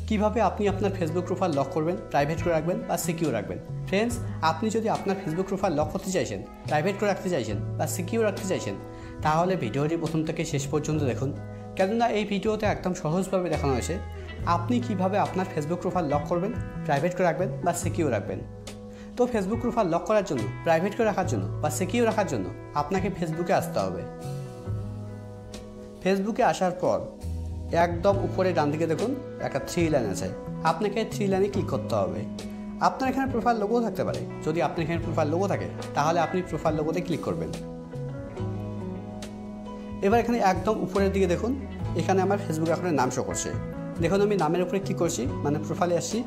কিভাবে আপনি আপনার ফেসবুক প্রোফাইল লক করবেন, প্রাইভেট করে রাখবেন বা সিকিউর রাখবেন। ফ্রেন্ডস, আপনি যদি আপনার ফেসবুক প্রোফাইল লক করতে চাইছেন, প্রাইভেট করে রাখতে চাইছেন বা সিকিউর রাখতে চাইছেন, তাহলে ভিডিওটি প্রথম থেকে শেষ পর্যন্ত দেখুন। কেননা এই ভিডিওতে একদম সহজভাবে দেখানো হয়েছে আপনি কিভাবে আপনার ফেসবুক প্রোফাইল লক করবেন, প্রাইভেট করে রাখবেন বা সিকিউর রাখবেন। তো ফেসবুক প্রোফাইল লক করার জন্য, প্রাইভেট করে রাখার জন্য বা সিকিউর রাখার জন্য আপনাকে ফেসবুকে আসতে হবে। ফেসবুকে আসার পর একদম উপরে ডান দিকে দেখুন একটা 3 লাইন আছে, আপনাকে 3 লাইনে ক্লিক করতে হবে। আপনার এখানে প্রোফাইল লোগো থাকতে পারে, যদি আপনার এখানে প্রোফাইল লোগো থাকে তাহলে আপনি প্রোফাইল লোগোতে ক্লিক করবেন। এবার এখানে একদম উপরের দিকে দেখুন, এখানে আমার ফেসবুক অ্যাকাউন্টের নাম শো করছে। দেখুন আমি নামের উপরে ক্লিক করছি, মানে প্রোফাইলে আসছি।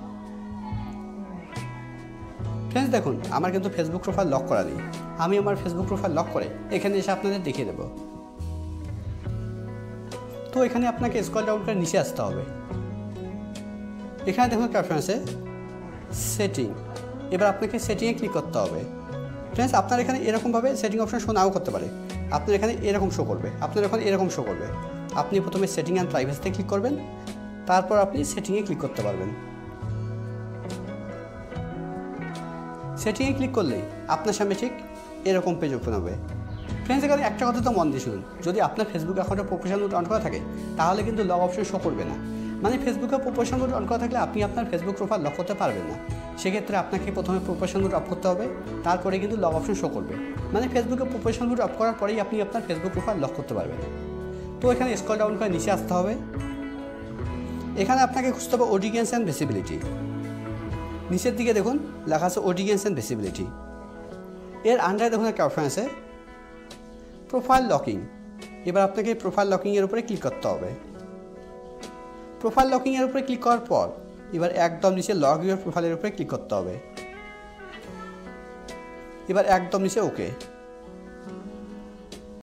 ফ্রেন্ডস দেখুন, আমার কিন্তু ফেসবুক প্রোফাইল লক করা নেই। আমি আমার ফেসবুক প্রোফাইল লক করে এখানে এসে আপনাদের দেখিয়ে দেবো। তো এখানে আপনাকে স্ক্রল ডাউন করে নিচে আসতে হবে। এখানে দেখুন একটা অপশন আছে সেটিং। এবার আপনাকে সেটিংয়ে ক্লিক করতে হবে। ফ্রেন্ডস, আপনার এখানে এরকমভাবে সেটিং অপশন শো নাও করতে পারে। আপনার এখানে এরকম শো করবে, আপনার এখন এরকম শো করবে। আপনি প্রথমে সেটিং অ্যান্ড প্রাইভেসিতে ক্লিক করবেন, তারপর আপনি সেটিংয়ে ক্লিক করতে পারবেন। সেটিংয়ে ক্লিক করলেই আপনার সামনে ঠিক এরকম পেজ ওপেন হবে। ফ্রেন্ডস, এখানে একটা কথা তো মন দিয়ে শুনুন, যদি আপনার ফেসবুক অ্যাকাউন্টে প্রফেশনাল মোড অন করা থাকে তাহলে কিন্তু লক অপশন শো করবে না। মানে ফেসবুকে প্রফেশনাল মোড অন করা থাকলে আপনি আপনার ফেসবুক প্রোফাইল লক করতে পারবেন না। সেক্ষেত্রে আপনাকে প্রথমে প্রফেশনাল মোড অফ করতে হবে, তারপরে কিন্তু লক অপশন শো করবে। মানে ফেসবুকে প্রফেশনাল মোড অফ করার পরেই আপনি আপনার ফেসবুক প্রোফাইল লক করতে পারবেন। তো এখানে স্ক্রল ডাউন করে নিচে আসতে হবে। এখানে আপনাকে খুঁজতে হবে অডিয়েন্স অ্যান্ড ভিজিবিলিটি। নিচের দিকে দেখুন লেখা আছে অডিয়েন্স অ্যান্ড ভিজিবিলিটি। এর আন্ডারে দেখুন একটা অপশন আছে প্রোফাইল লকিং। এবার আপনাকে প্রোফাইল লকিংয়ের উপরে ক্লিক করতে হবে। প্রোফাইল লকিংয়ের উপরে ক্লিক করার পর এবার একদম নিচে লগ ইউর প্রোফাইলের উপরে ক্লিক করতে হবে। এবার একদম নিচে ওকে।